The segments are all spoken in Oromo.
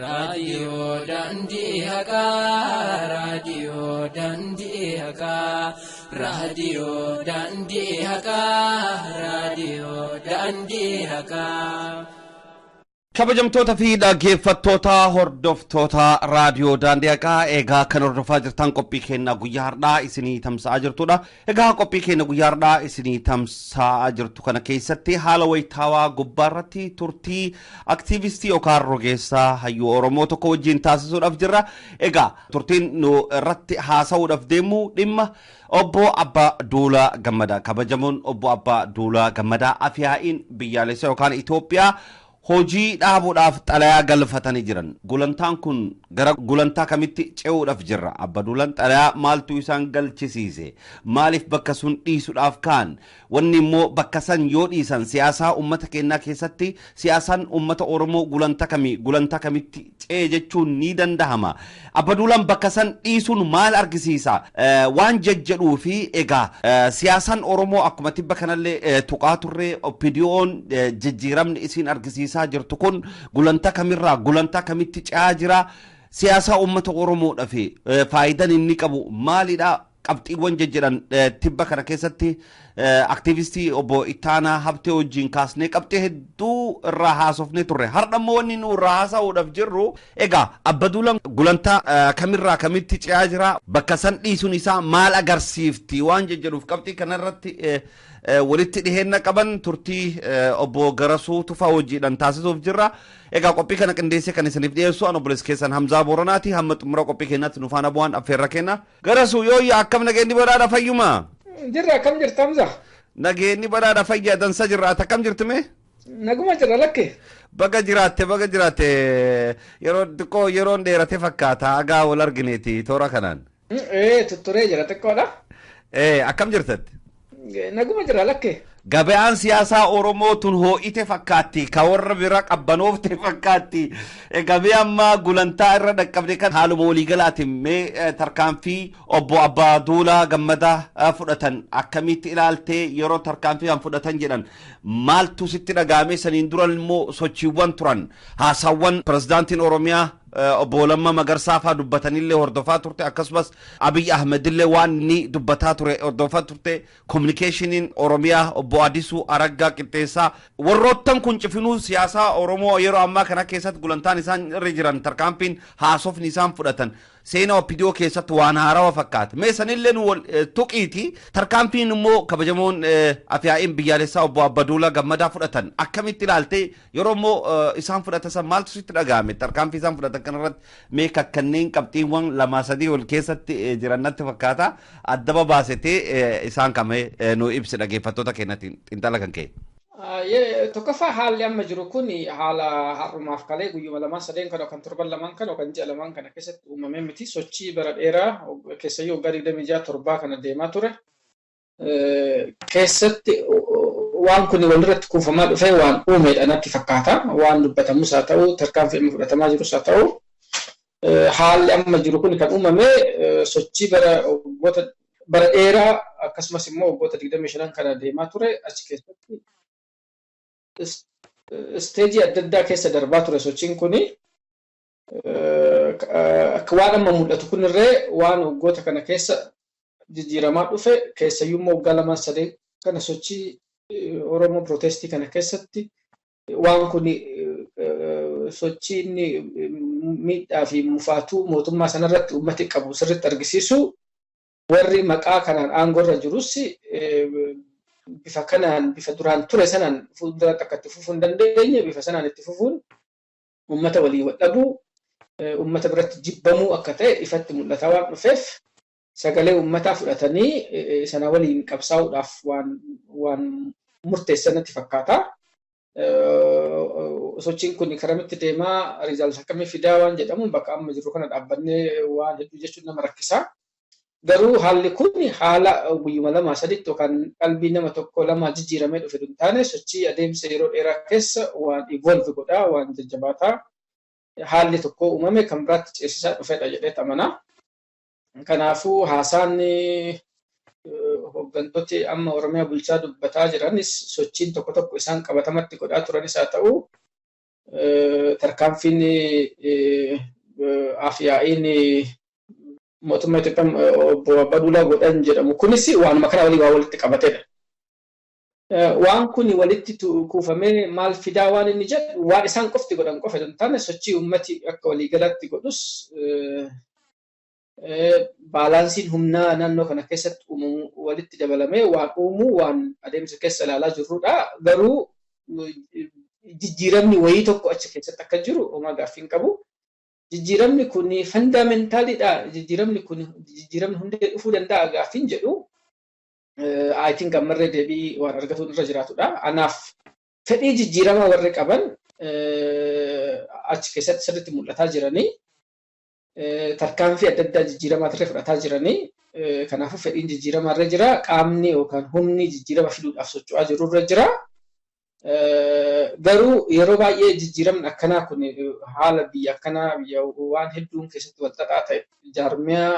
Radio Dandi Haka, Radio Dandi Haka, Radio Dandi Haka, Radio Dandi Haka. kabajamtoota fi dhaggeeffattoota hordoftoota raadiyoo daandii haqaa egaa kan hordofaa jirtan qophii keenya guyyaa har'aa isinii tamsa'aa jirtudha. Egaa qophii keenya guyyaa har'aa isinii tamsa'aa jirtu kana keessatti haala wayitaawaa gubbaarratti turtii aktiivistii yookaan rogeessaa hayyuu Oromoo tokko wajjin taasisuudhaaf jirra. Egaa turtiin nu irratti haasa'uudhaaf deemu dhimma obbo Abbaa Duulaa Gammadaa kabajamoon obbo Abbaa Duulaa Gammadaa afyaa'iin biyyaalessa yookaan Itoophiyaa hojii dhaabuudhaaf xalayaa galfatanii jiran. Gulantaan kun gara gulantaa kamitti ce'uudhaaf jirra. Abbaa Duulaan xalayaa maaltu isaan galchisiise? Maaliif bakka sun dhiisuudhaaf kaan? Wanni immoo bakka san yoo dhiisan siyaasaa uummata keenyaa keessatti siyaasaan uummata Oromoo gulantaa kamitti ce'e jechuun ni dandahama. Abbaa Duulaan bakka san dhiisuun maal argisiisa? Waan jajjadhuu fi egaa siyaasaan Oromoo akkuma tibba kanallee tuqaa turre opiniyoon jijjiiramni isin argisiisa jirtu kun gulantaa kamirraa gulantaa kamitti ce'aa jira? Siyaasa uummata Oromoodhaaf faayidaan inni qabu maalidha? Qabxiiwwan jajjadhan tibba kana keessatti aktiivistii obbo Ittaanaa Habtee wajjin kaasnee qabxii hedduu irraa haasofnee turre. Har'a immoo wanni nu irraa haasa'uudhaaf jirru egaa Abbaa Duulaan gulantaa kamirraa kamitti ce'aa jira? Bakka san dhiisuun isaa maal agarsiifti? Waan jajjadhuuf qabxii kanarratti walitti dhiheenya qaban turtii obbo Garasuu Tufaa wajjiidhaan taasisuuf jirra. Egaa qophii kana qindeessee kan isiniif dhiyeessu an obboleessa keessan Hamzaa Booranaati. Hamma xumura qophii keenyaatti nu faana bu'aan affeerra kenna. Garasuu yooyya akkam nageenyi badhaadha fayyuma? Jirra akkam jirta Hamza? Nageenyi badhaadha fayyaa dansa jirra. Ati akkam jirtume? Naguma jirra lakke. Baga jiraatte yeroo xiqqoo yeroon dheerate fakkaata agaa wal argineeti toora kanaan. Tutturee jira xiqqoodha. Akkam jirtatti? Naguma jirra lakke. Gabaan siyaasaa Oromoo tun hoo'ite fakkaatti ka warra bira qabbanoofte fakkaatti. Gabee amma gulantaa irra dhaqqabde kan haaluma waliigalaatiin mee tarkaanfii obbo Abbaa Duulaa Gammadaa fudhatan akkamitti ilaaltee yeroo tarkaanfii fudhatan jedhan maaltu sitti dhagaame? Saniin dura immoo sochiiwwan turan haasaawwan pirezidaantiin Oromiyaa obbo Lammaa Magarsaa faa dubbatanillee hordofaa turte, akkasumas Abiy Ahmedillee waan inni dubbataa ture hordofaa turte. Communicationin Oromiyaa obbo Adisuu Araggaa Qixxeessaa warroottan kun cifinuu siyaasaa Oromoo yeroo ammaa kana keessatti gulantaan isaan irra jiran tarkaanfiin haasofni isaan fudhatan seenaa opidiyoo keessatti waan haarawaa fakkaata. Mee sanillee nu tuqiiti tarkaanfiin immoo kabajamoon afyaa'iin biyyaalessaa obbo Abbaa Duulaa Gammadaa fudhatan akkamitti ilaaltee yeroo immoo isaan fudhatan maaltu sitti dhagaame? Tarkaanfii isaan fudhatan kanarratti mee kanneen qabxiiwwan lama sadii ol keessatti jiran natti fakkaata. Addaba baasetee isaan kame nu ibsi dhaggeeffattoota keenyatiin xiinxala kan ka'e. Tokkoffaa haalli amma jiru kun haala har'umaaf kalee guyyuma lamaan sadeen kana kan torban lamaan kana kan ji'a lamaan kana keessatti uumamee miti. Sochii bara dheeraa keessayyuu waggaa 27 kana deemaa ture. Keessatti waan kun walirratti kuufamaa dhufee waan uumeedha natti fakkaata. Waan dubbatamus haa ta'u, tarkaanfii amma fudhatamaa jirus haa ta'u. Haalli amma jiru kun kan uumame sochii bara dheeraa akkasumas immoo waggoota 25 kana deemaa ture. Achi keessatti isteejii adda addaa keessa darbaa ture sochiin kuni. Akka waan amma mul'atu kunirree waan waggoota kana keessa jijjiiramaa dhufe keessayyuu immoo waggaa lamaan sadeen kana sochii Oromoo protestii kana keessatti waan kun sochii inni miidhaa fi mufaatuu mootummaa sanarratti uummati qabu sirriitti argisiisu warri maqaa kanaan aangorra jirus bifa kanaan bifa duraan ture sanaan fuulduratti akka itti fufuu hin dandeenye bifa sanaan itti fufuun uummata walii wadhabuu uummata biratti jibbamuu akka ta'e ifatti mul'ataa waan dhufeef sagalee uummataa fudhatanii sana waliin qabsaa'uudhaaf waan murteessanatti fakkaata. Sochiin kun karamitti deemaa riizaaltii akkamii fidaa waan jedhamuun bakka amma jiru kana dhaabbannee waan hedduu jechuun nama rakkisa. Garuu haalli kun haala guyyuma lama sadiitti yookaan qalbii nama tokko lama jijjiiramee dhufe hin taane sochii adeemsa yeroo dheeraa keessa waan evolve godhaa waan jajjabaataa haalli tokko uumame kan biraatti ceesisaa dhufedha jedhee amana. Kanaafuu haasaan hooggantooti amma Oromiyaa bulchaa dubbataa jiranis sochiin tokko tokko isaan qabatamatti godhaa turanis haa ta'u tarkaanfiin afyaa'iin mootummaa Itoophiyaa obbo Baduulaa godhan jedhamu kunis waanuma kana walii waa walitti qabatedha. Waan kun walitti kuufamee maal fidaa waan inni jedhu waan isaan qofti godhan qofa hin taane sochii uummati akka waliigalaatti godhus baalaansiin humnaa naannoo kana keessatti uumamu walitti dabalamee waan uumuu waan adeemsa keessa ilaalaa jirrudha. Garuu jijjiiramni wayii tokko achi keessatti akka jiru homaa gaaffii hin qabu. Jijjiiramni kun fundaamentaaliidha. Jijjiiramni hundee dhufuu danda'a gaaffiin jedhu. I think ammarree deebii waan argatuun irra jiraatudha. Anaaf fedhii jijjiirama warri qaban achi keessatti sirriitti mul'ataa jiranii tarkaanfii adda addaa jijjiiramaatti fudhataa jiranii kanaafuu fedhiin jijjiiramaa irra jira. Qaamni yookaan humni jijjiirama fiduudhaaf socho'aa jiru irra jira. Garuu yeroo baay'ee jijjiiramni akkanaa kun haala biyya akkanaa biyya waan hedduun keessatti walxaxaa ta'e jaarmiyaa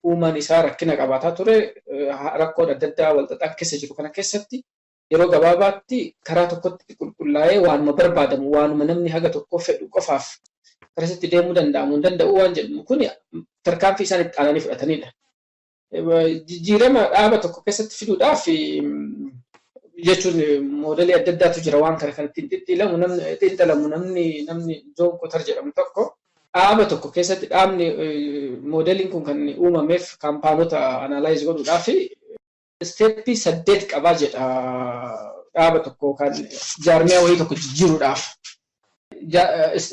uumaan isaa rakkina qabaataa ture rakkoo adda addaa walxaxaa keessa jiru kana keessatti yeroo gabaabaatti karaa tokkotti qulqullaa'ee waanuma barbaadamu waanuma namni haga tokko fedhu qofaaf karasitti deemuu danda'amu hin danda'u waan jedhamu kun tarkaanfii isaan itti aananii fudhatanidha. Jijjiirama dhaaba tokko keessatti fiduudhaaf jechuun moodelii adda addaatu jira waan kana kanatti xiinxalamu namni Joon Kotar jedhamu tokko dhaaba tokko keessatti dhaabni moodeliin kun kan uumameef kaampaanota analaayiz godhuudhaaf isteeppii 8 qabaa jedha dhaaba tokko kan jaarmiyaa wayii tokko jijjiiruudhaaf.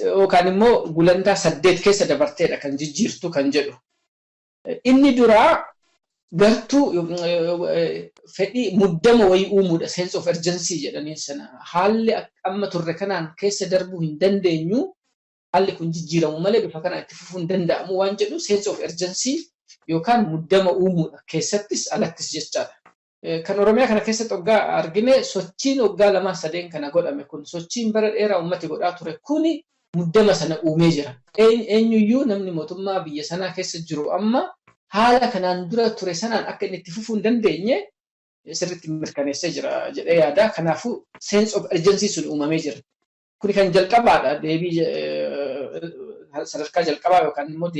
Yookaan immoo gulantaa 8 keessa dabarteedha kan jijjiirtu kan jedhu. Inni duraa gartuu fedhii muddama wayii uumuudha sense of urgency jedhaniin sana haalli amma turre kanaan keessa darbuu hin dandeenyu haalli kun jijjiiramu malee bifa kanaan itti fufuu hin danda'amu waan jedhu sense of urgency yookaan muddama uumuudha keessattis alattis jechaadha. Kan Oromiyaa kana keessatti waggaa argine sochiin waggaa 2-3 kana godhame kun sochiin bara dheeraa uummati godhaa ture kuni muddama sana uumee jira. Eenyuyyuu namni mootummaa biyya sanaa keessa jiru amma haala kanaan dura ture sanaan akka inni itti fufuu hin dandeenye sirriitti mirkaneessee jira jedhee yaada. Kanaafuu sense of urgency sun uumamee jira. Kuni kan jalqabaadha deebii sadarkaa jalqabaa yookaan immoo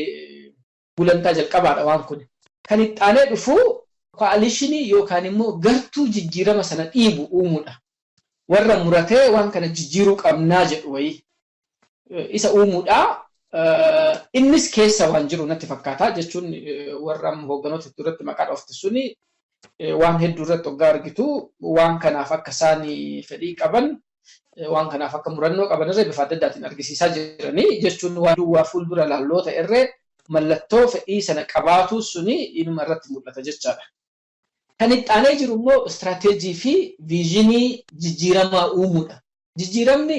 gulantaa jalqabaadha waan kun. Kan itti aanee dhufu koalishinii yookaan immoo gartuu jijjiirama sana dhiibu uumuudha. Warra muratee waan kana jijjiiruu qabnaa jedhu wayii isa uumuudha. Innis keessa waan jiru natti fakkaata jechuun warra hoogganoota duratti maqaa dhoofte suni waan hedduu irratti waggaa argitu waan kanaaf akka isaan fedhii qaban waan kanaaf akka murannoo qaban irra bifa adda addaatiin argisiisaa jiranii jechuun waan duwwaa fuuldura laalloota irree mallattoo fedhii sana qabaatu suni inuma irratti mul'ata jechaadha. Kan itti aanee jiru immoo istiraateejii fi viizinii jijjiiramaa uumuudha. Jijjiiramni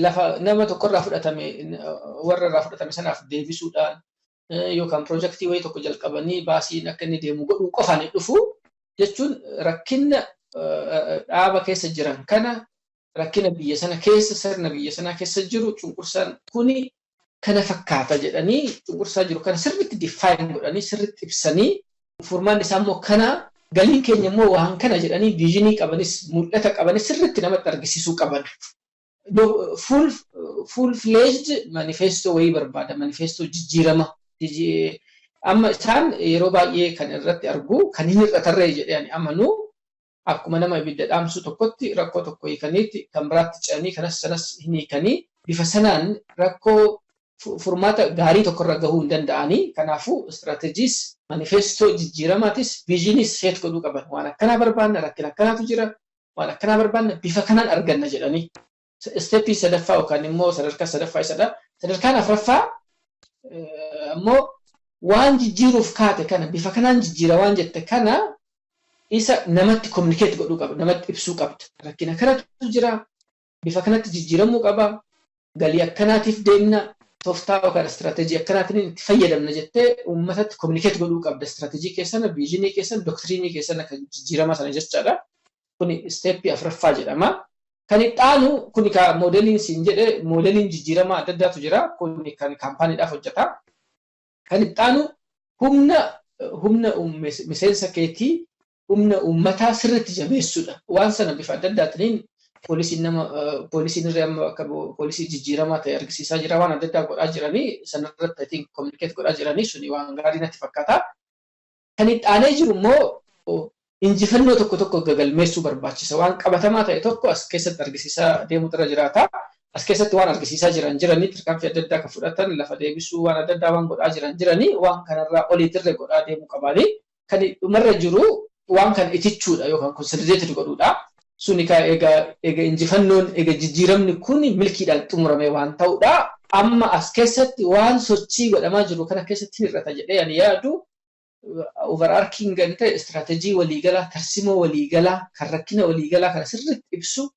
lafa nama tokkorraa fudhatame warra irraa fudhatame sanaaf deebisuudhaan yookaan piroojeektii wayii tokko jalqabanii baasiin akka inni deemu godhuu qofaan dhufu jechuun rakkina dhaaba keessa jiran kana rakkina biyya sana keessa sirna biyya sanaa keessa jiru cunqursaan kuni kana fakkaata jedhanii cunqursaa jiru kana sirriitti define godhanii sirriitti ibsanii furmaan isaa immoo kana galiin keenya immoo waan kana jedhanii viizinii qabanis mul'ata qabanis sirriitti namatti argisiisuu qaban. Full fledged manifesto wayii barbaada manifesto jijjiirama. Amma isaan yeroo baay'ee kan irratti argu kan hin hir'atarree jedhanii amanuu akkuma nama ibidda dhaamsuu tokkotti rakkoo tokko hiikaniitti kan biraatti ce'anii kanas sanas hin hiikanii bifa sanaan rakkoo furmaata gaarii tokkorra gahuu hin danda'anii. Kanaafuu istiraateejiis manifestoo jijjiiramaatis viizhinis seet godhuu qaban. Waan akkanaa barbaanna rakkina akkanaatu jira waan akkanaa barbaanna bifa kanaan arganna jedhanii. Isteeppii sadaffaa yookaan immoo sadarkaa sadaffaa isadha. Sadarkaan afuraffaa ammoo waan jijjiiruuf kaate kana bifa kanaan jijjiira waan jette kana isa namatti communicate godhuu qaba. Namatti ibsuu qabda. Rakkina kanatu jira. Bifa kanatti jijjiiramuu qaba. Galii akkanaatiif deemna. Tooftaa yookaan istiraateejii akkanaatiin itti fayyadamna jettee uummatatti communicate godhuu qabda. Istiraateejii keessana, viizhinii keessana, doktiriinii keessana kan jijjiirama sana jechaadha. Kuni isteeppii afuraffaa jedhama. Kan itti aanu kuni moodeliin siin jedhe moodeliin jijjiiramaa adda addaatu jira. Kuni kan kaampaaniidhaaf hojjeta. Kan itti aanu humna miseensa keetii humna uummataa sirriitti jabeessuudha. Waan sana bifa adda addaatiin poolisiin irra amma akka poolisii jijjiiramaa ta'e argisiisaa jira waan adda addaa godhaa jiranii sanarratti I think communicate godhaa jiranii suni waan gaarii natti fakkaata. Kan itti aanee jiru immoo injifannoo tokko tokko gagalmeessuu barbaachisa. Waan qabatamaa ta'e tokko as keessatti argisiisaa deemuutu irra jiraata. As keessatti waan argisiisaa jiranii tarkaanfii adda addaa kan fudhatan lafa deebisuu waan adda addaa waan godhaa jiranii waan kanarraa oliitirra godhaa deemuu qabaanii. Kan dhumarra jiru waan kan itichuudha yookaan consolidated godhuudha. Suni egaa injifannoon egaa jijjiiramni kun milkiidhaan xumurame waan ta'uudha. Amma as keessatti waan sochii godhamaa jiru kana keessatti hir'ata jedhee ani yaadu overarching kan ta'e istiraatejii waliigalaa, tarsimoo waliigalaa, kan rakkina waliigalaa kana sirriitti ibsu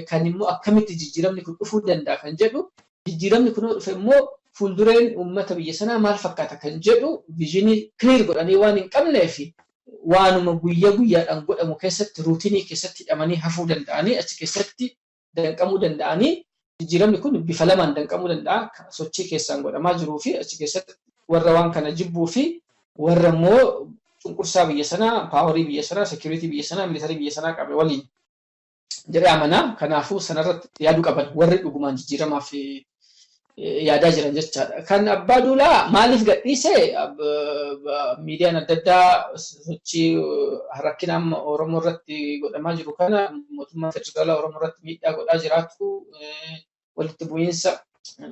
kan immoo akkamitti jijjiiramni kun dhufuu danda'a kan jedhu jijjiiramni kun dhufe immoo fuuldureen uummata biyya sanaa maal fakkaata kan jedhu viizinii clear godhanii waan hin qabneef waanuma guyyaa guyyaadhaan godhamu keessatti ruutinii keessatti hidhamanii hafuu danda'anii achi keessatti danqamuu danda'anii jijjiiramni kun bifa lamaan danqamuu danda'a sochii keessaan godhamaa jiruu fi achi keessatti warra waan kana jibbuu fi warra immoo cunqursaa biyya sanaa, paawarii biyya sanaa, seekuriitii biyya sanaa, miilitarii biyya sanaa qabe waliin jedhee amanaa. Kanaafuu sanarratti yaaduu qaban warri dhugumaan jijjiiramaaf yaadaa jiran jechaadha. Kan abbaa duulaa maaliif gadhiise miidiyaan adda addaa sochii rakkina amma Oromoo irratti godhamaa jiru kana mootummaa federaalaa Oromoo irratti miidhaa godhaa jiraatu walitti bu'iinsa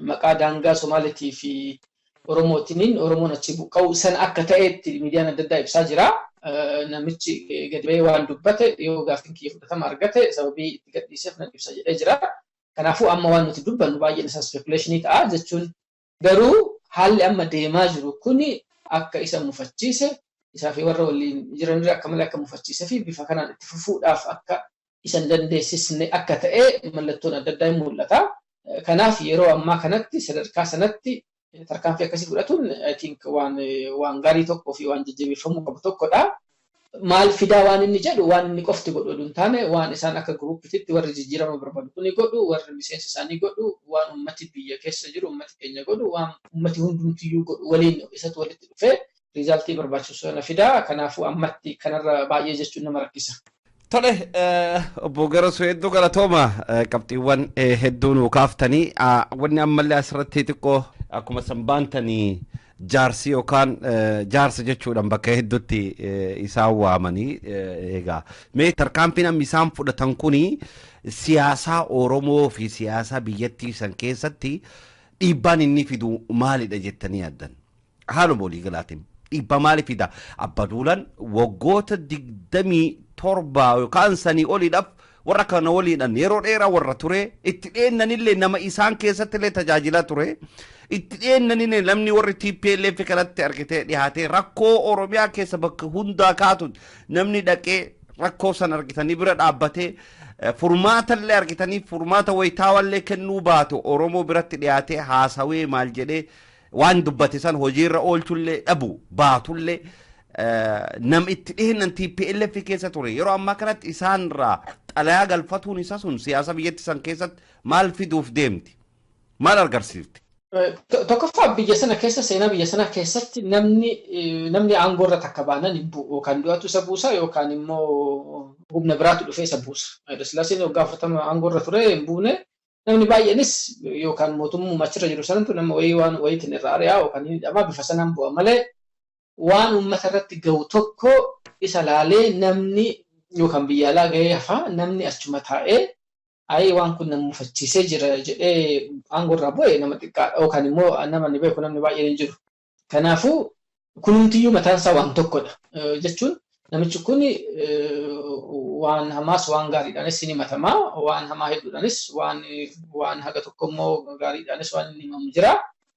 maqaa daangaa Somaaliitii fi Oromootiin Oromoon achi buqqa'u san akka ta'etti miidiyaan adda addaa ibsaa jira. Namichi gadi ba'ee waan dubbate yoo gaaffiin kiyya fudhatama argate sababii itti gadhiiseef nan ibsa jedhee jira. Kanaafuu amma waan nuti dubbannu baay'een isaa speculatiinii ta'a jechuun garuu haalli amma deemaa jiru kuni akka isa mufachiise isaa fi warra waliin jiranirra akka malee akka mufachiisee fi bifa kanaan itti fufuudhaaf akka isan dandeessisne akka ta'e mallattoon adda addaa hin mul'ata. Kanaaf yeroo ammaa kanatti sadarkaa sanatti tarkaanfii akkasii fudhatuun I think waan gaarii tokkoo fi waan jajjabeeffamuu qabu tokkodha. Maal fidaa waan inni jedhu waan inni qofti godhu hin taane waan isaan akka guruupititti warri jijjiirama barbaadu kuni godhu warri miseensa isaanii godhu waan ummati biyya keessa jiru ummati keenya godhu waan ummati hundumtiyyuu godhu waliin isatu walitti dhufee riizaaltii barbaachisu sana fidaa. Kanaafuu ammatti kanarra baay'ee jechuun nama rakkisa. Tole obbo Garasu hedduu galatooma qabxiiwwan hedduu nuu kaaftanii wanni ammallee asirratti xiqqoo akkuma sanbaantanii jaarsi yookaan jaarsa jechuudhaan bakka hedduutti isaan waamanii egaa mee tarkaanfiin amma isaan fudhatan kuni siyaasaa Oromoo fi siyaasaa biyyattii san keessatti dhiibbaan inni fidu maalidha jettanii yaaddan? Haaluma waliigalaatiin dhiibbaa maali fida? Abbaa Duulaan waggoota 27 yookaan sanii oliidhaaf warra kana waliidhaan yeroo dheeraa warra ture itti dheenanillee nama isaan keessatti illee tajaajila ture itti dheenanillee namni warri TPLF kanatti argitee dhiyaatee rakkoo Oromiyaa keessa bakka hundaa kaatu namni dhaqee rakkoo san argitanii bira dhaabbatee furmaata illee argitanii furmaata wayitaawallee kennuu baatu Oromoo biratti dhiyaatee haasawee maal jedhee waan dubbate san hojiirra oolchullee dhabu baatullee nam itti dheenan TPLF keessa ture yeroo ammaa kanatti isaanirraa xalayaa galfatuun isa sun siyaasa biyyatti san keessatti maal fiduuf deemti? Maal agarsiifti? Tokkoffaa biyya sana keessa seenaa biyya sana keessatti namni aangoo irra takka baanan yookaan du'atu isa buusa yookaan immoo humna biraatu dhufee isa buusa. Silaasiin waggaa 40 aangoo irra ture hin buune namni baay'eenis yookaan mootummaa achirra jiru sanatu nama wayiitiin irraa ari'aa yookaan hidhamaa bifa sanaan bu'a malee waan uummata irratti gahu tokko isa laalee namni yookaan biyya alaa gahee hafaa namni achuma taa'ee ayii waan kun nama mufachiisee jira jedhee aangoo irraa bu'e nama xiqqaadha yookaan immoo nama ni beeku namni baay'een hin jiru. Kanaafuu kunumtiyyuu mataan isaa waan tokkodha jechuun namichi kun waan hamaas waan gaariidhaanis ni matamaa waan hamaa hedduudhaanis waan haga tokko immoo gaariidhaanis waan inni himamu jira.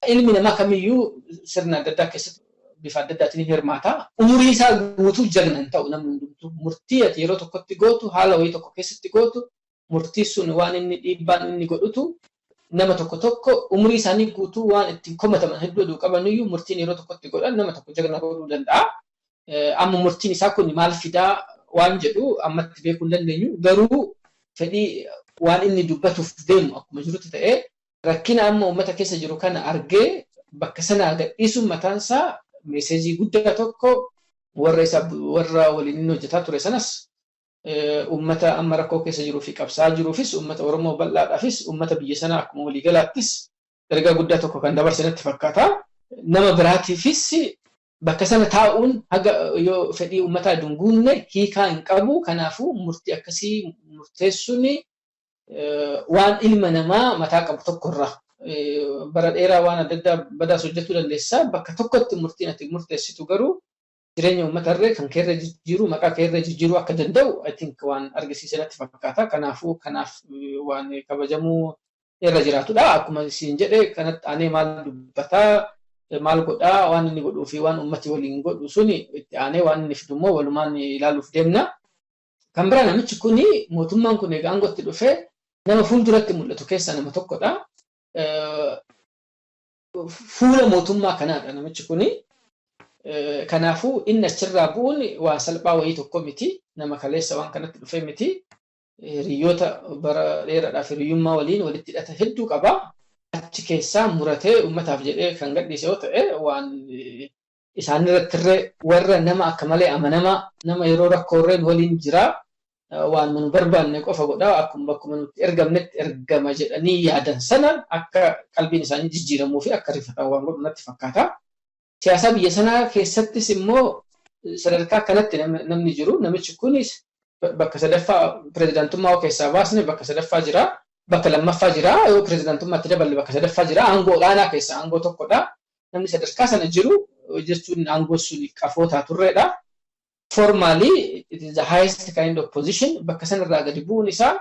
Ilmi namaa kamiyyuu sirna adda addaa keessatti bifa adda addaatiin hirmaata. Umurii isaa guutuu jagna hin ta'u namni hundumtuu murtii ati yeroo tokkotti gootu haala wayii tokko keessatti gootu murtii sun waan inni dhiibbaan inni godhutu nama tokko umurii isaanii guutuu waan ittiin komataman hedduu qabaniyyuu murtiin yeroo tokkotti godhan nama tokko jagna godhuu danda'a. Amma murtiin isaa kun maal fidaa waan jedhu ammatti beekuu hin dandeenyu garuu fedhii waan inni dubbatuuf deemu akkuma jirutti ta'ee rakkina amma uummata keessa jiru kana argee bakka sanaa gadhiisuun mataan isaa meeseejii guddaa tokko warra waliin hojjetaa ture sanas ummata amma rakkoo keessa jiruu fi qabsaa jiruufis ummata Oromoo bal'aadhaafis ummata biyya sanaa akkuma waliigalaattis ergaa guddaa tokko kan dabarsanatti fakkaata. Nama biraatiifis bakka sana taa'uun haga yoo fedhii uummataa dunguunne hiikaa hin qabu. Kanaafuu murtii akkasii murteessuun waan ilma namaa mataa qabu tokkorra bara dheeraa waan adda addaa badaas hojjechuu dandeessa. Bakka tokkotti murtiin ati murteessitu garuu jireenya uummatarree kan keerra jijjiiru maqaa keerra jijjiiruu akka danda'u I think waan argisiisanatti fakkaata. Kanaafuu kanaaf waan kabajamuu irra jiraatudha. Akkuma isin jedhe kanatti aanee maal dubbataa maal godhaa waan inni godhuu fi waan ummati waliin godhu suni itti aanee waan inni fidummoo walumaan ilaaluuf deemna. Kan biraa namichi kuni mootummaan kun egaa aangootti dhufee nama fuulduratti mul'atu keessaa nama tokkodha. Fuula mootummaa kanaadha namichi kuni. Kanaafuu inni achirraa bu'uun waan salphaa wayii tokko miti. Nama kaleessa waan kanatti dhufee miti. Hiriyoota bara dheeraadhaaf hiriyyummaa waliin walitti hidhata hedduu qaba. Achi keessaa muratee uummataaf jedhee kan gadhiise yoo ta'e waan isaan irrattirree warra nama akka malee amanamaa nama yeroo rakkoorreen waliin jira waan nu barbaanne qofa godhaa akkuma nuti ergamnetti ergama jedhanii yaadan sana akka qalbiin isaanii jijjiiramuu fi akka rifatan waan godhu natti fakkaata. Siyaasa biyya sanaa keessattis immoo sadarkaa kanatti namni jiru namichi kunis bakka sadaffaa pirezidaantummaa keessaa baasne bakka sadaffaa jira. Bakka lammaffaa jira yoo pirezidaantummaatti daballe bakka sadaffaa jira. Aangoo olaanaa keessaa aangoo tokkodha. Namni sadarkaa sana jiru jechuun aangoo sun qafootaa turreedha. Formally it is the highest kind of position. Bakka sanarraa gadi bu'uun isaa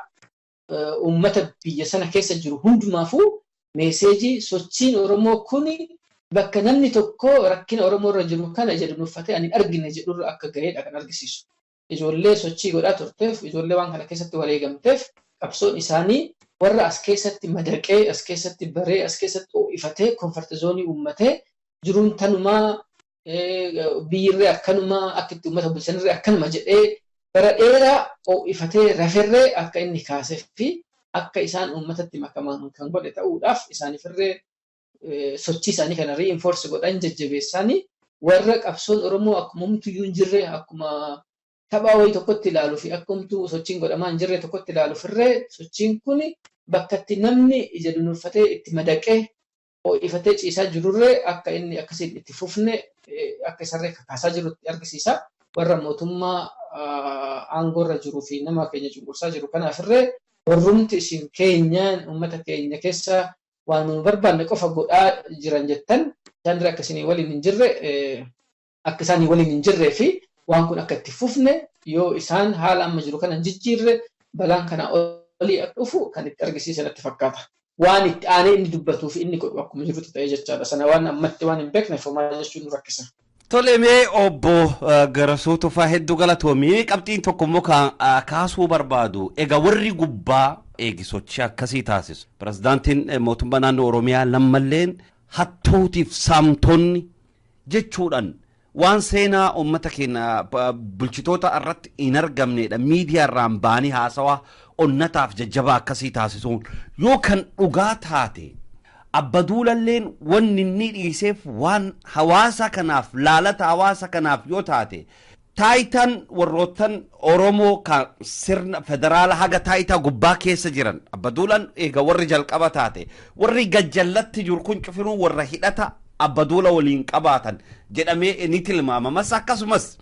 uummata biyya sana keessa jiru hundumaafuu meeseejii sochiin Oromoo kuni bakka namni tokko rakkina Oromoo irra jiru kana jedhuunfatee ani argine jedhurra akka ga'eedha kan argisiisu. Ijoollee sochii godhaa turteef ijoollee waan kana keessatti wareegamteef qabsoon isaanii warra as keessatti madaqee as keessatti baree as keessatti ho'ifatee konfartizoonii uummatee jiruun tanumaa biyyirree akkanumaa akka itti uummata bulchanirree akkanuma jedhee bara dheeraa ho'ifatee raferree akka inni kaasee fi akka isaan uummatatti makaman kan godhe ta'uudhaaf isaaniifirree sochii isaanii kana reinforce godhan jajjabeessaanii warra qabsoon Oromoo akkuma humtuyyuu hin jirre akkuma taphaa wayii tokkotti ilaaluu fi akka humtuu sochiin godhamaa hin jirre tokkotti ilaaluuf irree sochiin kun bakka itti namni ija dunuunfatee itti madaqee ho'ifatee ciisaa jirurree akka inni akkasiin itti fufne akka isarree kakaasaa jirutti argisiisa. Warra mootummaa aangoorra jiruu fi nama keenya cunqursaa jiru kanaafirree warrumti isin keenyaan uummata keenya keessa waan nu barbaanne qofa godhaa jiran jettan isaanirra akka isinii waliin hin jirre akka isaanii waliin hin jirree fi waan kun akka itti fufne yoo isaan haala amma jiru kana jijjiirre balaan kana olii akka dhufu kan itti argisiisan natti fakkaata. Waan itti aanee inni dubbatuu fi inni godhu akkuma jirutti ta'ee jechaadha. Sana waan ammatti waan hin beekneef homaa jechuun nu rakkisa. Tole mee obbo Garasuu Tufaa hedduu galatoomii qabxiin tokko immoo kaasuu barbaadu. Egaa warri gubbaa eegisochi akkasii taasisu. Pirezidaantiin mootummaa naannoo Oromiyaa lammalleen hattootiif saamtonni jechuudhaan waan seenaa uummata keenya bulchitoota irratti hin argamnedha. Miidiyaa irraan baanii haasawaa onnataaf jajjabaa akkasii taasisuun yoo kan dhugaa taate abbaduulalleen wanni inni dhiiseef waan hawaasa kanaaf laalata hawaasa kanaaf yoo taate taayitaan warroottan Oromoo kan sirna federaala haga taayitaa gubbaa keessa jiran abbaduulan eega warri jalqaba taate warri gajjallatti jiru kun cufinuu warra hidhata abbaduula waliin qabaatan jedhamee ni tilmaamamas akkasumas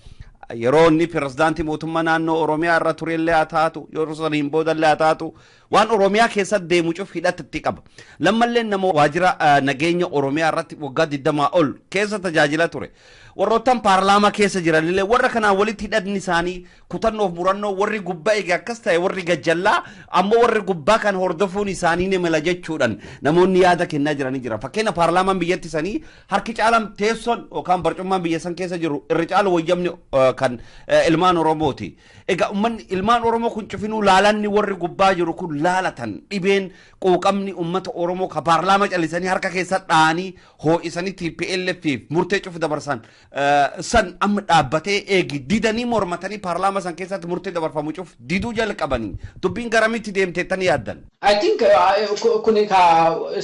yeroo inni pirezidaantii mootummaa naannoo Oromiyaa irra turellee haa taatu yeroo saniin boodallee haa taatu waan Oromiyaa keessatti deemu cuf hidhatatti qaba. Lammallee nama waajjira nageenya Oromiyaa irratti waggaa 20 ol keessa tajaajila ture. Warroottan paarlaamaa keessa jiranillee warra kanaan walitti hidhatni isaanii kutannoof murannoo warri gubbaa eege akkas ta'e warri gajjallaa ammoo warri gubbaa kan hordofuun isaanii ni mala jechuudhaan namoonni yaada kennaa jiranii jira. Fakkeenya paarlaamaan biyyatti sanii harki caalaan teessoon yookaan barcummaan biyya san keessa jiru irri caalu wayyamni kan ilmaan Oromooti. Egaa uummanni ilmaan Oromoo kun cufinuu laalanni warri gubbaa jiru kun laalatan dhibeen quuqamni ummata Oromoo ka paarlaamaa callisanii harka keessa dhaanii ho'isanii TPLF murtee cufu dabarsan san amma dhaabbatee eegi didanii mormatanii paarlaamaa san keessatti murtee dabarfamu cuf diduu jalqabanii dubbiin garamitti deemteettanii yaaddan. I think kun ka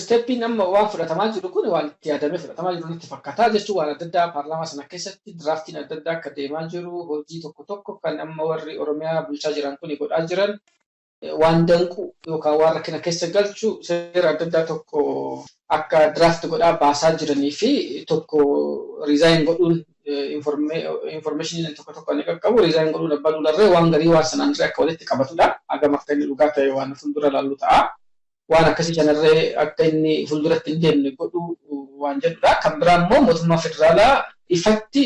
steppiin amma waan fudhatamaa jiru kun waan itti yaadamee fudhatamaa jiru natti fakkaata jechuun waan adda addaa paarlaamaa sana keessatti diraaftiin adda addaa akka deemaa jiru hojii tokko kan amma warri Oromiyaa bulchaa jiran kun godhaa jiran waan danqu yookaan waan rakkina keessa galchu seera adda addaa tokko akka diraafti godhaa baasaa jiranii fi tokko riizaayin godhuun information tokko ni qaqqabu riizaayin godhuun abbaa dularree waan garii waan sanaan irree akka walitti qabatudha hagam akka inni dhugaa ta'e waan fuuldura laallu ta'a waan akkasii kanarree akka inni fuulduratti hin deemne godhu waan jedhudha kan biraa immoo mootummaa federaalaa ifatti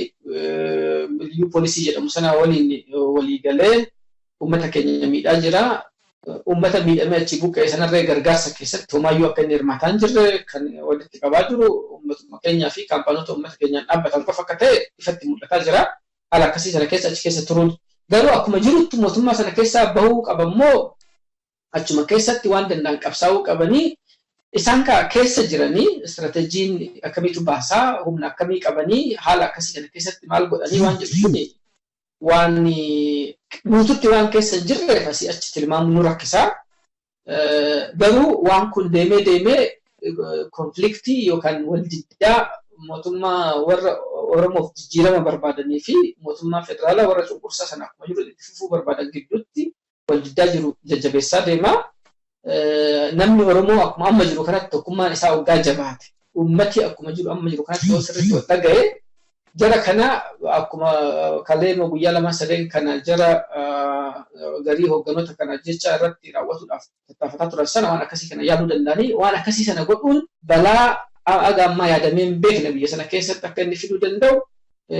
liyyuu poolisii jedhamu sana walii galee ummata keenya miidhaa jira ummata miidhamee achi buqqee sanarree gargaarsa keessatti homaayyuu akka inni hirmaataa hin jirre kan walitti qabaa jiru ummatuma keenyaa fi kaampaanota ummata keenyaan dhaabbatan qofa akka ta'e ifatti mul'ataa jira haala akkasii sana keessa achi keessa turuun garuu akkuma jirutti mootummaa sana keessaa bahuu qabammoo achuma keessatti waan danda'an qabsaa'uu qabanii isaan keessa jiranii istirateejiin akkamiitu baasaa humna akkamii qabanii haala akkasii kana keessatti maal godhanii waan jedhu kun waan guututti waan keessa jirreef asii achi tilmaamu nu rakkisaa garuu waan kun deemee konfliktii yookaan wal diddaa mootummaa warra Oromoof jijjiirama barbaadanii fi mootummaa federaalaa warra cunqursaa sana akkuma jiru itti fufuu barbaadan gidduutti wal diddaa jiru jajjabeessaa deemaa namni Oromoo akkuma amma jiru kanatti tokkummaan isaa waggaa jabaate ummati akkuma jiru amma jiru kanatti yoo sirriitti wal dhaga'e jara kana akkuma kaleema guyyaa lama sadeen kana jara garii hoogganoota kana jecha irratti raawwatuudhaaf tattaafataa turan sana waan akkasii kana yaaduu danda'anii waan akkasii sana godhuun balaa aga ammaa yaadamee hin beekne biyya sana keessatti akka inni fiduu danda'u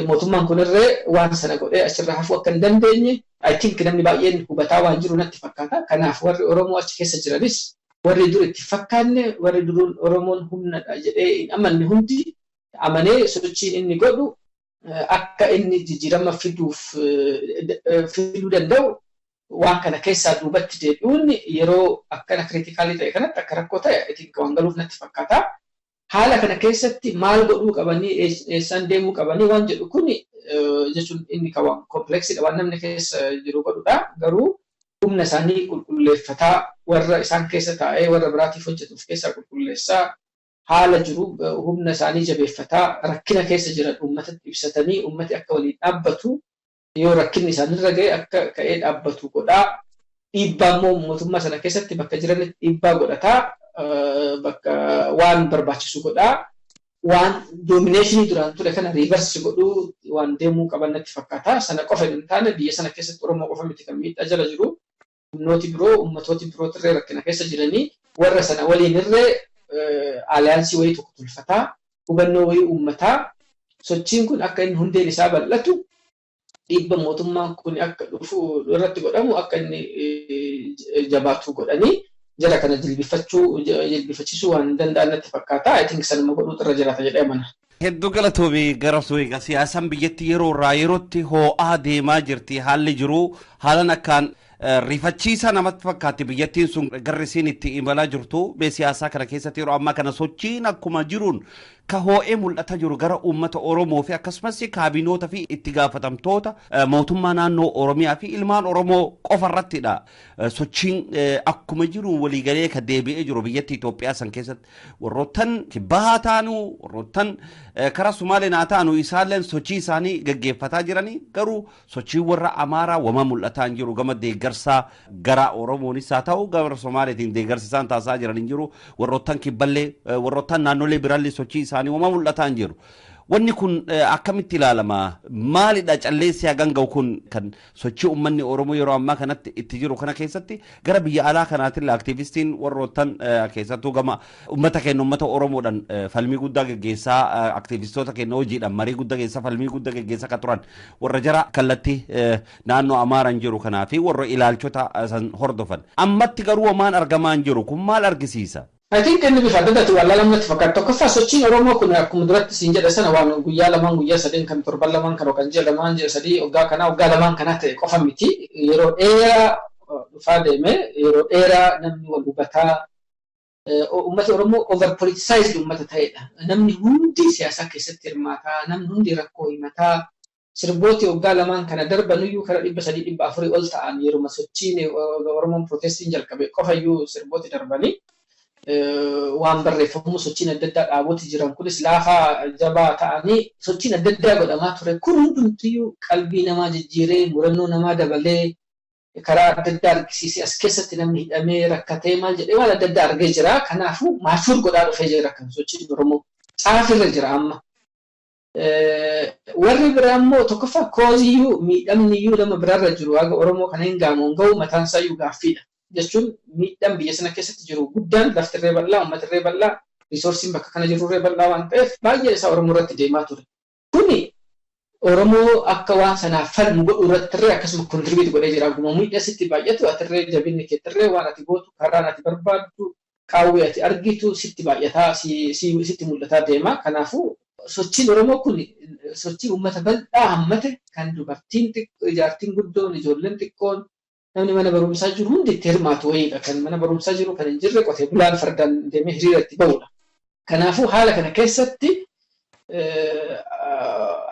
mootummaan kunirree waan sana godhee achirraa hafuu akka hin dandeenye I think namni baay'een hubataa waan jiru natti fakkaata kanaaf warri Oromoo achi keessa jiranis warri dur itti fakkaanne warri duruun Oromoon humnadha jedhee hin amanne hundi amanee sochiin inni godhu akka inni jijjiirama fiduu danda'u waan kana keessaa duubatti deebi'uun yeroo akkana kriitikaalii ta'e kanatti akka rakkoo ta'e I think waan galuuf natti fakkaata. Haala kana keessatti maal godhuu qabanii eessaan deemuu qabanii waan jedhu kun jechuun inni waan kompleksiidha waan namni keessa jiru godhudha garuu humna isaanii qulqulleeffataa warra isaan keessa taa'ee warra biraatiif hojjetuuf keessaa qulqulleessaa haala jiru humna isaanii jabeeffataa rakkina keessa jiran uummatatti ibsatanii uummati akka waliin dhaabbatu yoo rakkinni isaanirra ga'e akka ka'ee dhaabbatu godhaa dhiibbaa immoo mootummaa sana keessatti bakka jiranitti dhiibbaa godhataa bakka waan barbaachisu godhaa waan doomineeshinii duraan ture kana riivarsi godhuu waan deemuu qaban natti fakkaata sana qofa hin taane biyya sana keessatti Oromoo qofa miti kan miidhaa jala jiru humnooti biroo ummatooti birootirree rakkina keessa jiranii warra sana waliinirree aliyaansii wayii tokko tolfataa hubannoo wayii uummataa sochiin kun akka inni hundeen isaa bal'atu dhiibba mootummaan kun akka dhufu irratti godhamu akka inni jabaatu godhanii jara kana jilbifachiisuu waan danda'an natti fakkaata I think sanuma godhuutu irra jiraata jedhee amana. Hedduu galatoomi gara suuqa siyaasaan biyyatti yeroo irraa yerootti ho'aa deemaa jirti haalli jiru haalan akkaan rifachiisa namatti fakkaatti biyyattiin sun garri isiin itti imalaa jirtu bee siyaasaa kana keessatti yeroo ammaa kana sochiin akkuma jiruun ka ho'ee mul'ata jiru gara uummata Oromoo fi akkasumas kaabinoota fi itti gaafatamtoota mootummaa naannoo Oromiyaa fi ilmaan Oromoo qofa irrattidha sochiin akkuma jiru waliigalee ka deebi'ee jiru biyyattii Itoophiyaa san keessatti warroottan kibbahaa taanu warroottan karaa Sumaaleen haa taanu isaalleen sochii isaanii gaggeeffataa jiranii garuu sochii warra Amaaraa wama mul'ataa hin jiru gama deeggarsaa gara Oromoonis haa ta'u gara Somaaleetiin deeggarsi isaan taasisaa jiran hin jiru warroottan kibballee warroottan naannolee biraallee sochii isaanii wama mul'ataa hin jiru. Wanni kun akkamitti ilaalama maalidha calleessi hagan ga'u kun kan sochii uummanni Oromoo yeroo ammaa kanatti itti jiru kana keessatti gara biyya alaa kanaatiin aktiivistiin warroottan keessattuu gama uummata keenya uummata Oromoodhaan falmii guddaa gaggeessaa aktiivistoota keenya hojiidhaan marii guddaa gaggeessaa falmii guddaa gaggeessaa kan turan warra jara kallattii naannoo Amaaraan jiru kanaa fi warra ilaalchota san hordofan ammatti garuu waan argamaa hin jiru kun maal argisiisa? I think inni bifa adda addaatti walla lamatti fakkaata tokkoffaa sochiin Oromoo kun akkuma duratti siin jedha sana waan guyyaa lamaan guyyaa sadeen kan torban lamaan kan ji'a lamaan ji'a sadii waggaa kanaa waggaa lamaan kanaa ta'e qofa miti yeroo dheeraa dhufaa deeme yeroo dheeraa namni wal hubataa uummata Oromoo over politicized uummata ta'edha. Namni hundi siyaasaa keessatti hirmaataa, namni hundi rakkoo himataa. Sirbooti waggaa lamaan kana darbanuyyuu kara 300-400 ol ta'an yeruma sochiin Oromoon protestiin jalqabe qofayyuu sirbooti darbanii waan barreeffamu sochiin adda addaa dhaabooti jiran kunis laafaa jabaa ta'anii sochiin adda addaa godhamaa ture. Kun hundumtiyyuu qalbii namaa jijjiiree murannoo namaa dabalee karaa adda addaa argisiisee as keessatti namni hidhamee rakkatee maal jedhee waan adda addaa argee jira. Kanaafuu maashuur godhaa dhufee jira kan sochiin Oromoo caafirra jira amma. Warri biraa immoo tokkoffaa kooziyyuu miidhamniyyuu nama biraarra jiru haga Oromoo kana hin gaamoon ga'u mataan isaayyuu gaaffiidha. Jechuun miidhaan biyya sana keessatti jiru guddaan laftirree bal'aa, uummatirree bal'aa, riisoorsiin bakka kana jirurree bal'aa waan ta'eef baay'ee isaa Oromoo irratti deemaa ture. Kuni Oromoo akka waan sanaaf falmu godhu irrattirree akkasuma kontribiit godhee jira. Akkuma miidhaa sitti baay'atu atirree jabinni keettirree waan ati gootu karaan ati barbaaddu qaawwee ati argitu sitti baay'ataa sitti mul'ataa deema. Kanaafuu sochiin Oromoo kun sochii uummata bal'aa hammate kan dubartiin xiqqoo, ijaartiin guddoon, ijoolleen xiqqoon, namni mana barumsaa jiru hundi itti hirmaatu wayiidha. Kan mana barumsaa jiru kan hin jirre qotee bulaan fardaan deemee hiriira itti ba'udha. Kanaafuu haala kana keessatti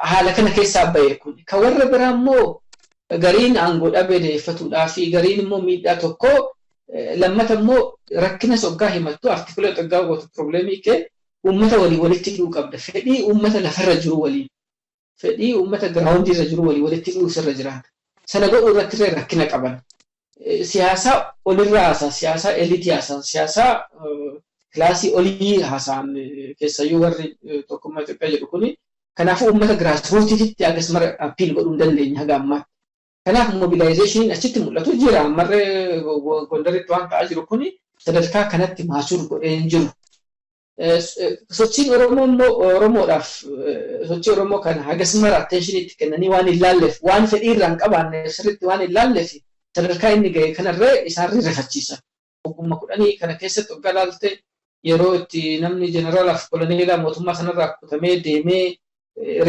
haala kana keessaa ba'e kun kan warra biraa immoo gariin aangoo dhabee deeffatuudhaa fi gariin immoo miidhaa tokko lammata immoo rakkinas hoggaa himattu artikulee hoggaa gootu probleemii kee uummata walii walitti hidhuu qabda. Fedhii uummata lafarra jiru waliin, fedhii uummata giraawundii irra jiru walii walitti hidhuu sirra jiraata. Sana godhuu irratti rakkina qaban. Siyaasaa olirraa haasa'an, siyaasaa eliitii haasa'an, siyaasaa kilaasii olii haasa'an keessayyuu warri tokkummaa Itoophiyaa jedhu kuni. Kanaafuu uummata giraasruutiitti akkasuma appiil godhuu hin dandeenya haga ammaatti. Kanaaf mobilaayizeeshiniin achitti mul'atu jira. Ammarree Gondaritti waan ta'aa jiru kuni sadarkaa kanatti maashuur godhee hin jiru. Sochiin Oromoo immoo Oromoodhaaf sochii Oromoo kana hagasmara attenshiniitti kennanii waan hin laalleef waan fedhii irraa hin qabaanne sirriitti waan hin laalleef sadarkaa inni ga'e kanarree isaan rifachiisa. Ogummaa 10 kana keessatti hoggaa laalte yeroo itti namni jeneraalaaf koloneelaa mootummaa sanarraa kutamee deemee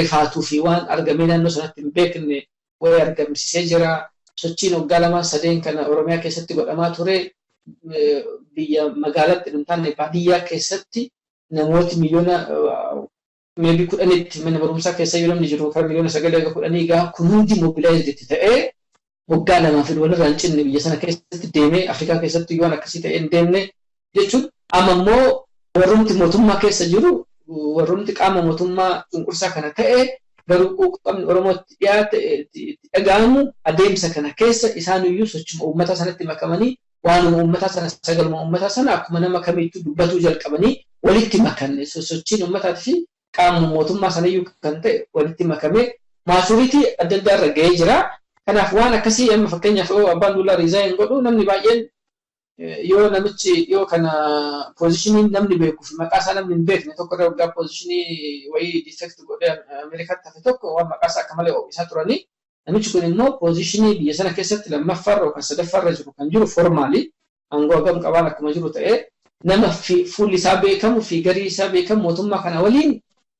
rifaatuu fi waan argamee naannoo sanatti hin beekne wayii argamsiisee jira. Sochiin hoggaa 2-3 kana Oromiyaa keessatti godhamaa ture biyya magaalatti hin taane baadiyyaa keessatti namooti miliyoona meebii 10tti mana barumsaa keessa yoo namni jiru kan miliyoona 9 gaa kun hundi mobilaayizd ta'ee waggaa 2 walirraa hin cinne biyya sana keessatti deemee Afrikaa keessatti yoo akkasii ta'ee hin deemne jechuun amma immoo warrumti mootummaa keessa jiru warrumti qaama mootummaa cunqursaa kana ta'ee garuu quuqqamni Oromootti dhiyaate dhaga'amu adeemsa kana keessa isaanuyyuu sochuma uummata sanatti makamanii waan uummata sana sagalma uummata sana akkuma nama kamiitu dubbatuu jalqabanii walitti makanne sochiin uummataatii fi qaama mootummaa sanayyuu kan ta'e walitti makamee maasuriitii adda addaa irra ga'ee jira. Kanaaf waan akkasii amma fakkeenyaaf abbaan duulaa riizaayin godhu namni baay'een yoo namichi yoo kana poozishiniin namni beekuu fi maqaa isaa namni hin beekne tokko irra waggaa poozishinii wayii difeekti godhee Ameerikaatti hafe tokko waan maqaa isaa akka malee oomishaa turanii. Namichi kun immoo poozishinii biyya sana keessatti lammaffaarra yookaan sadaffaarra jiru kan jiru foormaali aangoo hagam qabaan akkuma jiru ta'ee nama fuulli isaa beekamu fi garii isaa beekamu mootummaa kana waliin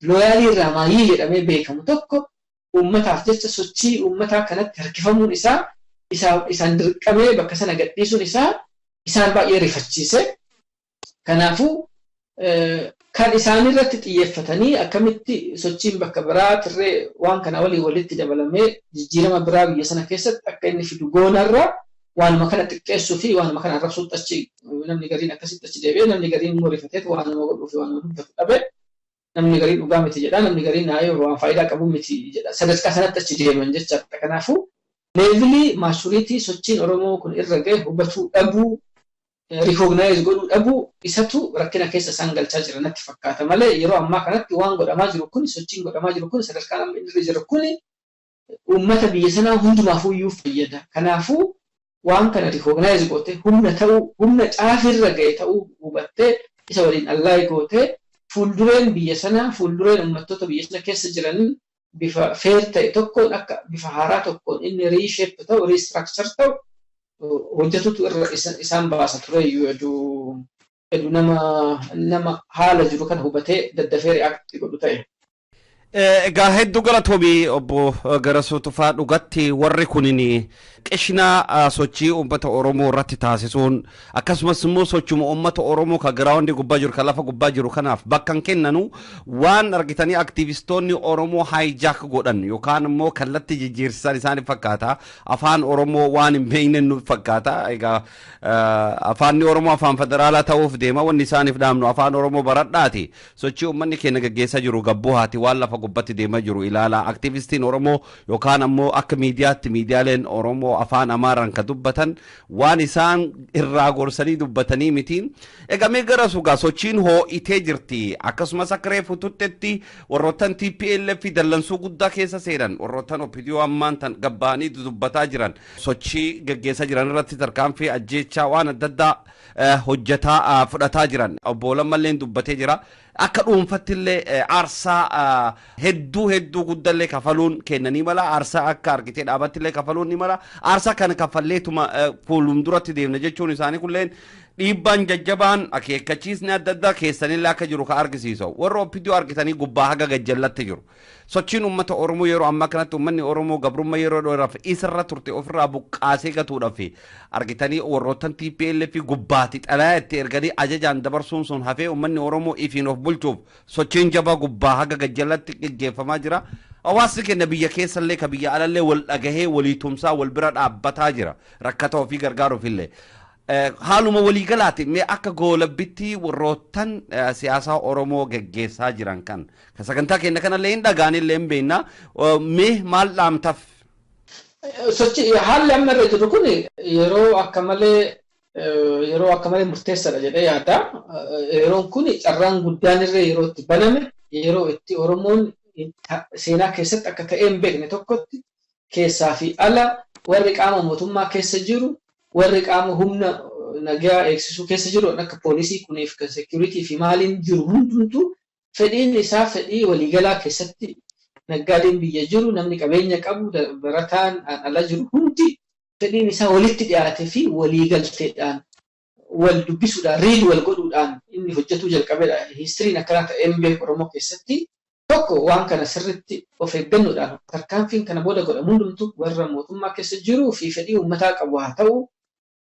looyaalii irraa maayii jedhamee beekamu tokko uummataaf jecha sochii uummataa kanatti harkifamuun isaa isaan dirqamee bakka sana gadhiisuun isaa isaan baay'ee rifachiise. Kanaafuu kan isaan irratti xiyyeeffatanii akkamitti sochiin bakka biraa tirree waan kana walitti dabalamee jijjiirama biraa biyya sana keessatti akka inni fidu goonarra waanuma kana xiqqeessuu fi waanuma kana arrabsuutti achi namni gariin akkasitti achi deebi'ee namni gariin immoo rifatee waanuma godhuu fi waanuma dubbatu dhabe namni gariin dhugaa miti jedha namni gariin naayee waan faayidaa qabu miti jedha sadarkaa sanatti achi deeman jechaadha. Kanaafuu leevilii maashuriitii sochiin Oromoo kun irra ga'e hubatuu dhabuu rikoognaayiz godhuu dhabuu isatu rakkina keessa isaan galchaa jira natti fakkaata malee yeroo ammaa kanatti waan godhamaa jiru kun sochiin godhamaa jiru kun sadarkaa namni irra jiru kun uummata biyya sanaa hundumaafuu iyyuu fayyada. Kanaafuu waan kana rikoognaayiz gootee humna caafirra ga'e ta'uu hubattee isa waliin allaayi gootee fuuldureen biyya sanaa fuuldureen uummattoota biyya sana keessa jiran bifa feer ta'e tokkoon akka bifa haaraa tokkoon inni riisheep ta'u riistraakchar ta'u hojjetutu irra isaan baasa ture edu nama haala jiru kana hubatee daddafee reaaktii godhu ta'e. Egaa hedduu galatoomii obbo Garasuu Tufaa dhugatti warri kunini qishnaa sochii uummata Oromoo irratti taasisuun akkasumas immoo sochuma uummata Oromoo ka giraawundi gubbaa jiru ka lafa gubbaa jiru kanaaf bakka hin kennanu waan argitanii aktiivistoonni Oromoo hijack godhan yookaan immoo kallatti jijjiirsisan isaanii fakkaata afaan Oromoo waan hin beekne nu fakkaata. Egaa afaanni Oromoo afaan federaalaa ta'uuf deema wanni isaaniif dhaamnu afaan Oromoo baradhaati sochii uummanni keenya gaggeessaa jiru gabbuhaati waan lafa gubbatti deema jiru ilaala aktiivistiin Oromoo yookaan ammoo akka miidiyaatti miidiyaaleen Oromoo afaan Amaaraan ka dubbatan waan isaan irraa gorsanii dubbatanii mitiin. Egaa mee gara sugaa sochiin hoo'itee jirti akkasumas akka reefu tuttetti warroottan TPLF dallansuu guddaa keessa seenan warroottan OPDO ammaan tan gabbaanii dubbataa jiran sochii gaggeessaa jiran irratti tarkaanfii ajjeechaa waan adda addaa hojjetaa fudhataa jiran obbo Lammalleen dubbatee jira. Akka dhuunfattillee aarsaa hedduu guddallee kafaluun kennanii mala aarsaa akka argitee dhaabattillee kafaluun ni mala aarsaa kana kafalleetuma fuulum duratti deemna jechuun isaanii kulleen dhiibbaan jajjabaan akeekkachiisni adda addaa keessanillee akka jiru ka argisiisu warra OPDO argitanii gubbaa haga gajjallatti jiru. Sochiin uummata Oromoo yeroo ammaa kanatti uummanni Oromoo gabrummaa yeroo dheeraaf isarra turte ofirraa buqqaasee gatuudhaaf argitanii warroottan TPLF gubbaatti xalayaa itti erganii ajajaan dabarsuun sun hafee uummanni Oromoo ifiin of bulchuuf sochiin jabaa gubbaa haga gajjallatti gaggeeffamaa jira. Hawaasni keenya biyya keessallee ka biyya alallee wal dhagahee walii tumsaa wal bira dhaabbataa jira rakkata ofii gargaaruufillee. Haaluma waliigalaati mee akka goolabbitti warroottan siyaasaa Oromoo gaggeessaa jiran kan sagantaa keenya kanallee hin dhagaanillee hin beekna mee maal dhaamtaaf? Sochii haalli amma irra jiru kun yeroo akka malee murteessaadha jedhee yaada. Yeroon kun carraan guddaan irra yeroo itti baname yeroo itti Oromoon seenaa keessatti akka ta'e hin beekne tokkotti keessaa fi ala warri qaama mootummaa keessa jiru warri qaama humna nagaa eegsisuu keessa jiru akka poolisii kuniif kan security fi maaliin jiru hundumtuu fedhiin isaa fedhii waliigalaa keessatti naggaadeen biyya jiru namni qabeenya qabu barataan ala jiru hundi fedhiin isaa walitti dhiyaatee fi waliigalteedhaan wal dubbisuudhaan riid wal godhuudhaan inni hojjetuu jalqabeedha. Histiriin akkanaa ta'een beeku Oromoo keessatti tokko waan kana sirriitti of eeggannoodhaan tarkaanfiin kana booda godhamu hundumtuu warra mootummaa keessa jiruu fi fedhii uummataa qabu haa ta'u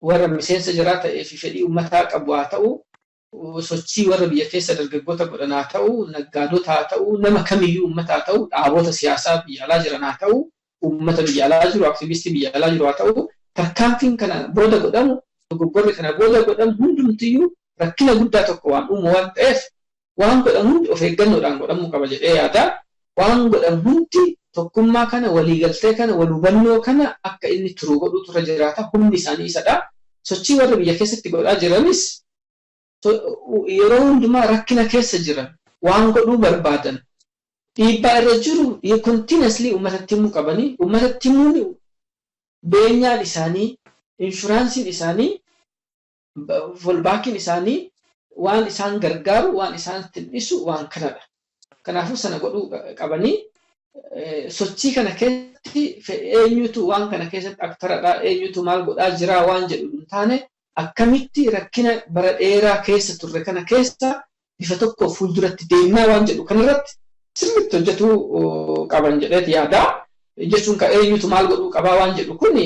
warra miseensa jiraa ta'ee fi fedhii uummataa qabu haa ta'u sochii warra biyya keessa dargaggoota godhan haa ta'u naggaadota haa ta'u nama kamiyyuu uummata haa ta'u dhaabota siyaasaa biyya alaa jiran haa ta'u uummata biyya alaa jiru aktiivistii biyya alaa jiru haa ta'u tarkaanfiin kana booda godhamu dogoggorri kana booda godhamu hundumtiyyuu rakkina guddaa tokko waan uumu waan ta'eef waan godhamu hundi of eeggannoodhaan godhamuu qaba jedhee yaada. Waan godhamu hundi tokkummaa kana waliigaltee kana wal hubannoo kana akka inni turuu godhuutu irra jiraata humni isaanii isadha. Sochii warra biyya keessatti godhaa jiranis yeroo hundumaa rakkina keessa jiran waan godhuu barbaadan dhiibbaa irra jiru continuously uummatatti himuu qabanii uummatatti himuun beenyaan isaanii inshuraansiin isaanii folbaakiin isaanii waan isaan gargaaru waan isaan tilbisu waan kanadha. Kanaafuu sana godhuu qabanii sochii kana keessatti eenyutu waan kana keessatti aktaradha eenyutu maal godhaa jira waan jedhu hin taane akkamitti rakkina bara dheeraa keessa turre kana keessa bifa tokko fuulduratti deemnaa waan jedhu kanarratti sirriitti hojjetuu qaban jedheeti yaada. Jechuun ka eenyutu maal godhuu qabaa waan jedhu kun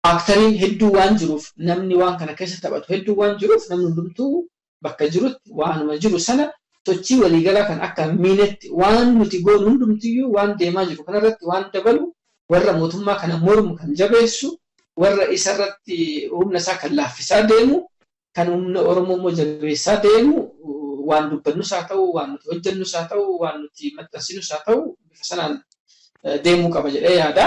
aktariin hedduu waan jiruuf namni waan kana keessa taphatu hedduu waan jiruuf namni hundumtuu bakka jirutti waanuma jiru sana sochii waliigalaa kan akka miinetti waan nuti goonu hundumtiyyuu waan deemaa jiru kanarratti waan dabalu warra mootummaa kana mormu kan jabeessu warra isarratti humna isaa kan laaffisaa deemu kan humna Oromoo immoo jabeessaa deemu waan dubbannus haa ta'u waan nuti hojjennus haa ta'u waan nuti maxxansinus haa ta'u bifa sanaan deemuu qaba jedhee yaada.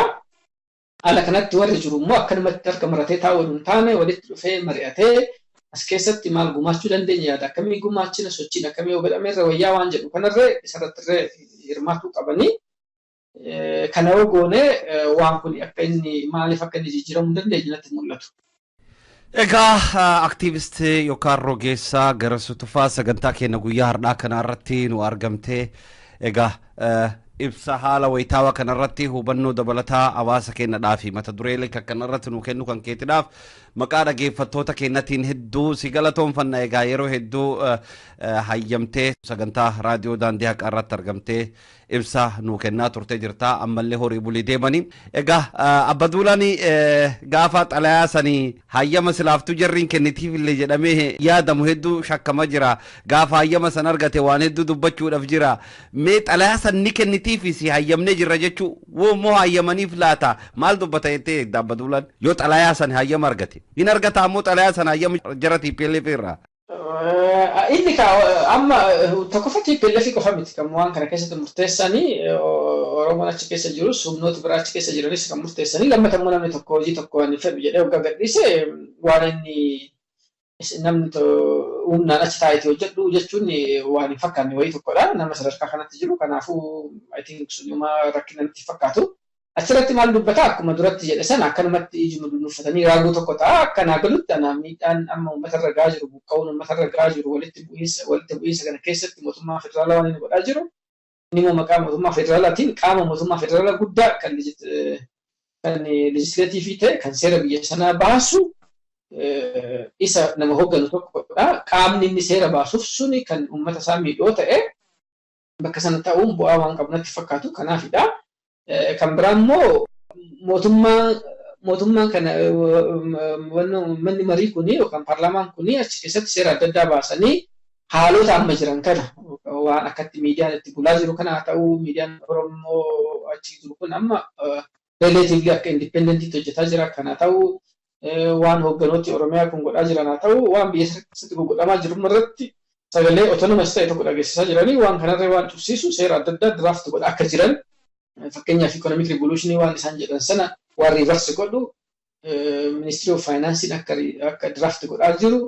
Haala kanatti warri jiru immoo akkanumatti harka maratee taa'uu hin taane walitti dhufee mari'atee as keessatti maal gumaachuu dandeenya yaada akkamii gumaachina sochiin akkamii hubadhamee irra wayyaa waan jedhu kanarree isarratti irree hirmaatuu qabanii kana yoo goone waan kun akka inni maaliif akka inni jijjiiramuu dandeenye natti mul'atu. Egaa aktiivistii yookaan rogeessaa Garasuu Tufaa sagantaa keenya guyyaa har'aa kanarratti nu argamtee egaa ibsa haala wayitaawaa kanarratti hubannoo dabalataa hawaasa keenyadhaaf mata dureelee kanarratti nu kennu kan keetiidhaaf maqaa dhaggeeffattoota keenyatiin hedduu si galatoomfanna egaa yeroo hedduu hayyamtee sagantaa raadiyoo daandii haqaa irratti argamtee ibsa nuu kennaa turtee jirta ammallee horii bulii deemanii egaa abba duulaani gaafa xalayaa sanii hayyama silaaftuu jarriin kennitiif illee jedhamee yaadamu hedduu shakkama jira gaafa hayyama san argate waan hedduu dubbachuudhaaf jira mee xalayaa san ni kennitiif si hayyamnee jirra jechuu moo hayyamaniif laata maal dubbata jettee abba duulaan yoo xalayaa san hayyama argate hin argata ammoo xalayaa san hayyama jara TPLF irraa inni amma tokkofa TPLF qofa miti kan waan kana keessatti murteessanii Oromoon achi keessa jiru humnooti biraa achi keessa jiranis kan murteessanii lammata immoo namni tokko hojii tokko waan fedhu jedhee waggaa gadhiise waan inni namni humnaan achi taa'ee hojjedhu jechuun waan hin fakkaanne wayii tokkodha nama sadarkaa kanatti jiru kanaafuu I think sunuma rakkina natti fakkaatu. Achirratti maal dubbata akkuma duratti jedhe sana akkanumatti ijuma dunuunfatanii raaguu tokko ta'a akkanaa galutti ana miidhaan amma uummata irra gahaa jiru buqqa'uun uummata irra gahaa jiru walitti bu'iinsa kana keessatti mootummaa federaalaa waan inni godhaa jiru inni immoo maqaa mootummaa federaalaatiin qaama mootummaa federaalaa guddaa kan legislatiivii ta'e kan seera biyya sanaa baasu isa nama hoogganu tokkodha qaamni inni seera baasuuf suni kan uummata isaa miidhoo ta'e bakka sana ta'uun bu'aa waan qabnatti fakkaatu kanaafidha. Kan biraan immoo mootummaan kana manni marii kuni yookaan paarlaamaan kuni achi keessatti seera adda addaa baasanii haalota amma jiran kana waan akkatti miidiyaan itti bulaa jiru kana haa ta'u miidiyaan Oromoo achi jiru kun amma relatively akka independentiitti hojjetaa jira kana ta'u waan hoogganooti Oromiyaa kun godhaa jiran haa ta'u waan biyya keessatti godhamaa jiru irratti sagalee autonomous ta'e tokko dhageessisaa jiranii waan kanarra waan cufsiisu seera adda addaa draft godha akka jiran fakkeenyaaf economic revolution waan isaan jedhan sana waan reverse godhu ministry of finance akka draft godhaa jiru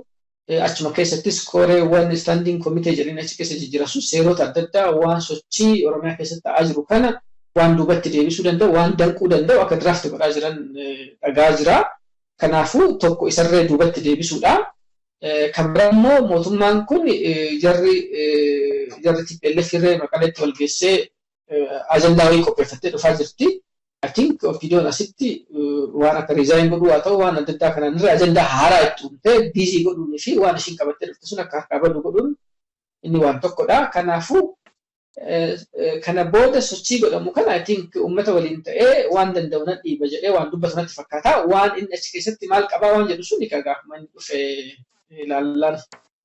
achuma keessattis koreewwan standing committee jedhanii achi keessa jijjiirasu seerota adda addaa waan sochii Oromiyaa keessatti ta'aa jiru kana waan duubatti deebisuu danda'u waan danquu danda'u akka draft godhaa jiran dhagaa jira kanaafuu tokko isarree duubatti deebisuudha. Kan biraa immoo mootummaan kun jarri TPLF irree maqaleetti wal geessee ajandaa wayii qopheeffattee dhufaa jirti. I think ofiidoon asitti waan akka resign godhuu haa ta'u waan adda addaa kanaan irra ajandaa haaraa itti uumtee biizii godhuunii fi waan ishiin qabattee dhufte sun akka harkaa badu godhuun inni waan tokkodha. Kanaafuu kana booda sochii godhamu kana I think uummata waliin ta'ee waan danda'u nan dhiiba jedhee waan dubbatu natti fakkaata. Waan inni achi keessatti maal qabaa waan jedhu sun gaafuma inni dhufe ilaallan.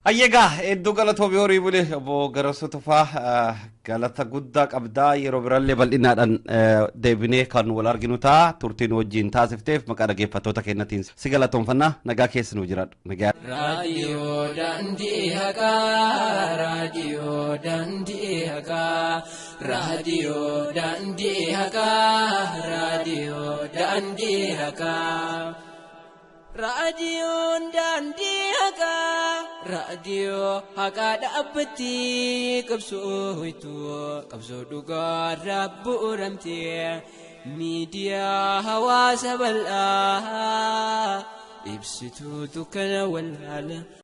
Ayyegaa hedduu galatoomi horii bule obbo Garasuu Tufaa galata guddaa qabdaa yeroo birallee bal'inaadhaan deebinee kan wal arginu ta'a turtiin wajjin taasifteef maqaa dhaggeeffattoota keenyatiin si galatoomfanna nagaa keessa nuu jiraadhu nagaa. Raadiyoo daandii haqaa raadiyoo daandii haqaa raadiyoo daandii haqaa raadiyoo daandii haqaa. Raadiyoon daandii haqaa raadiyoo haqaa dhaabbatti qabsoo dhugaarraa bu'uuramtee miidiyaa hawaasa bal'aa ibsituutu kana wal haala.